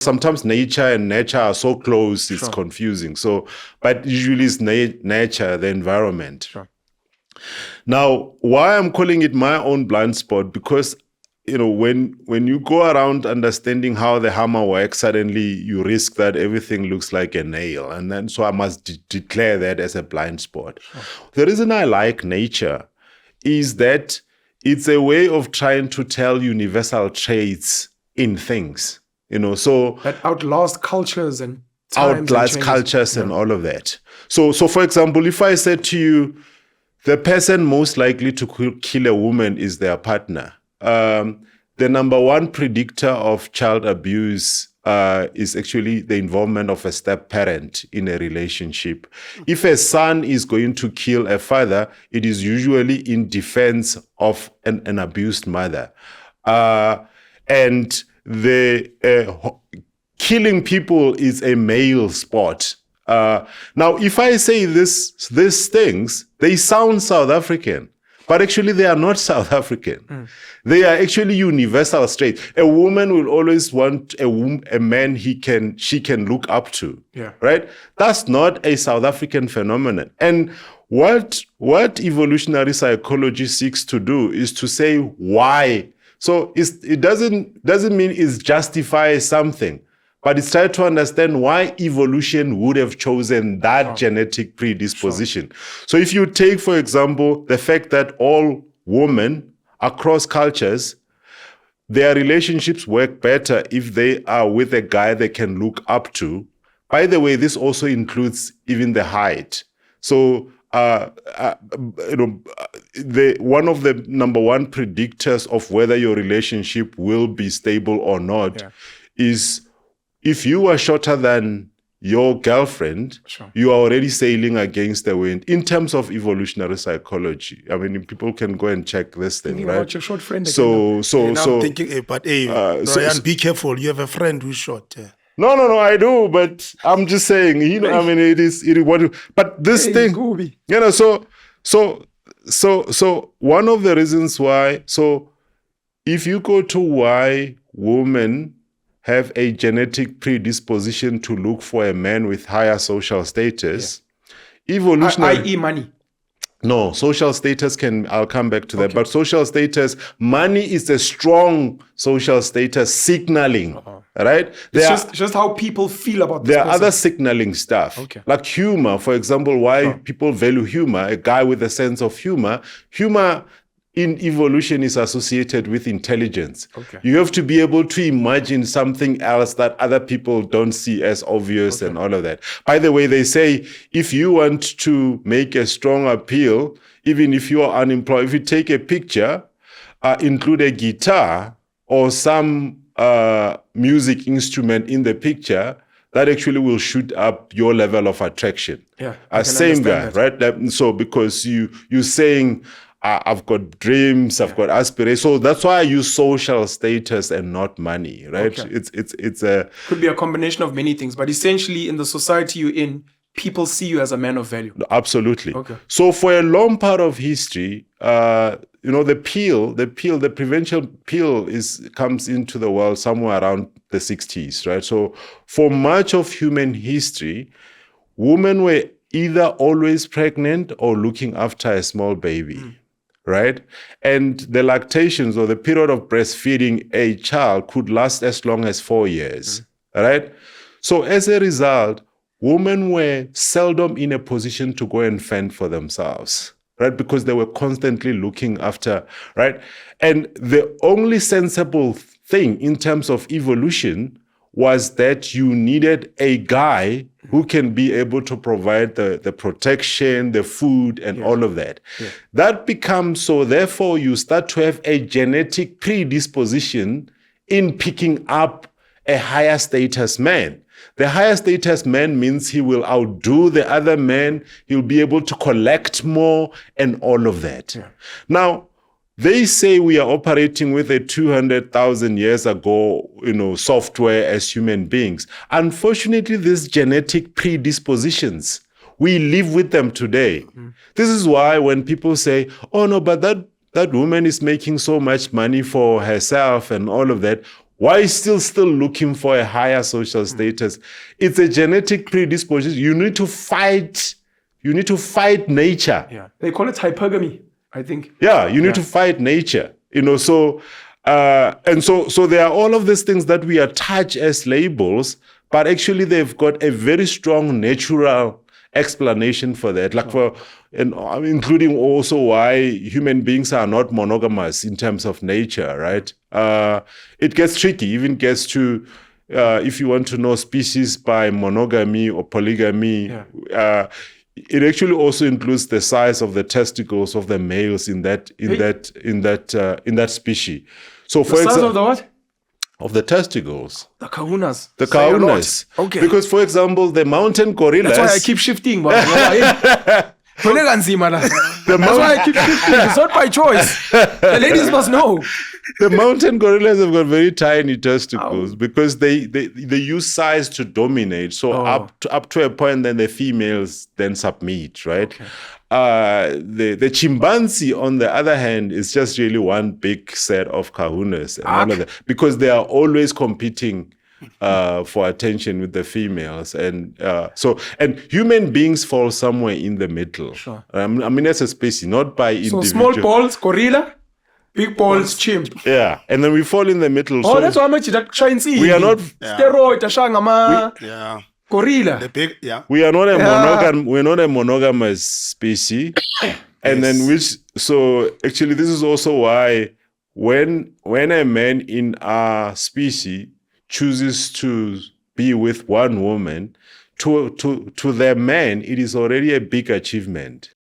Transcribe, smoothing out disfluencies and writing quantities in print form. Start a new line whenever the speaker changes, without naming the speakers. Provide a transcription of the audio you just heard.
Sometimes nature and nurture are so close, it's confusing. So, but usually it's nature, the environment. Now, why I'm calling it my own blind spot, because when you go around understanding how the hammer works, suddenly you risk that everything looks like a nail. And then so I must declare that as a blind spot. The reason I like nature is that it's a way of trying to tell universal traits in things, so
that outlast cultures and times
and all of that. So for example, if I said to you, the person most likely to kill a woman is their partner, the number one predictor of child abuse is actually the involvement of a step-parent in a relationship. If a son is going to kill a father, it is usually in defense of an abused mother. And the killing people is a male sport. Now, if I say these things, they sound South African. But actually, they are not South African. They are actually universal traits. A woman will always want a man she can look up to. Right? That's not a South African phenomenon. And what evolutionary psychology seeks to do is to say why. So it doesn't mean it's justify something, but it's trying to understand why evolution would have chosen that genetic predisposition. So if you take, for example, the fact that all women across cultures, their relationships work better if they are with a guy they can look up to. By the way, this also includes even the height. So one of the number one predictors of whether your relationship will be stable or not is if you are shorter than your girlfriend, you are already sailing against the wind in terms of evolutionary psychology. I mean, people can go and check this thing, right?
About your short friend again.
I'm thinking, Brian, be careful. You have a friend who's short.
No, I do, but I'm just saying, I mean, it is what. But this thing, so one of the reasons why, so if you go to why women have a genetic predisposition to look for a man with higher social status, evolutionary,
i.e. money.
No, social status I'll come back to that. But social status, money is a strong social status signaling, right?
It's just how people feel about this
There are
person.
other signaling stuff, like humor, for example, why people value humor, a guy with a sense of humor. Humor in evolution is associated with intelligence. You have to be able to imagine something else that other people don't see as obvious and all of that. By the way, they say if you want to make a strong appeal, even if you are unemployed, if you take a picture, include a guitar or some music instrument in the picture, that actually will shoot up your level of attraction. Same guy, right? So because you're saying, I've got dreams, I've got aspirations. So that's why I use social status and not money, right? It's a
could be a combination of many things, but essentially in the society you're in, people see you as a man of value.
Absolutely. So for a long part of history, the prevention pill comes into the world somewhere around the 60s, right? So for much of human history, women were either always pregnant or looking after a small baby. Right? And the lactations or the period of breastfeeding a child could last as long as 4 years. Right? So as a result, women were seldom in a position to go and fend for themselves. Right? Because they were constantly looking after, right? And the only sensible thing in terms of evolution was that you needed a guy who can be able to provide the protection, the food, and all of that. That becomes so, therefore, you start to have a genetic predisposition in picking up a higher status man. The higher status man means he will outdo the other man, he'll be able to collect more, and all of that. Now, they say we are operating with a 200,000 years ago, software as human beings. Unfortunately, these genetic predispositions, we live with them today. This is why when people say, oh no, but that woman is making so much money for herself and all of that, Why still looking for a higher social status? It's a genetic predisposition. You need to fight nature.
Yeah. They call it hypergamy, I think.
Yeah, you need to fight nature. So so there are all of these things that we attach as labels, but actually they've got a very strong natural explanation for that, including also why human beings are not monogamous in terms of nature, right? It gets tricky, even gets to if you want to know species by monogamy or polygamy. It actually also includes the size of the testicles of the males in that species. So, for
The size
example,
of the what?
of the testicles.
The kahunas.
The
Say a lot.
kahunas.
Okay.
Because, for example, the mountain gorillas.
That's why I keep shifting. That's why I keep shifting. It's not by choice. The ladies must know.
The mountain gorillas have got very tiny testicles because they use size to dominate. So up to a point, then the females then submit, right? Okay. The chimpanzee, on the other hand, is just really one big set of kahunas, and because they are always competing for attention with the females, and human beings fall somewhere in the middle.
Sure.
As a species, not by individual.
So small balls, gorilla, big balls, chimp.
Yeah, and then we fall in the middle.
Oh, so that's how much that shines in.
We are not
steroid, gorilla.
The big,
We are not we're not a monogamous species. And then actually this is also why when a man in our species chooses to be with one woman, to the man, it is already a big achievement.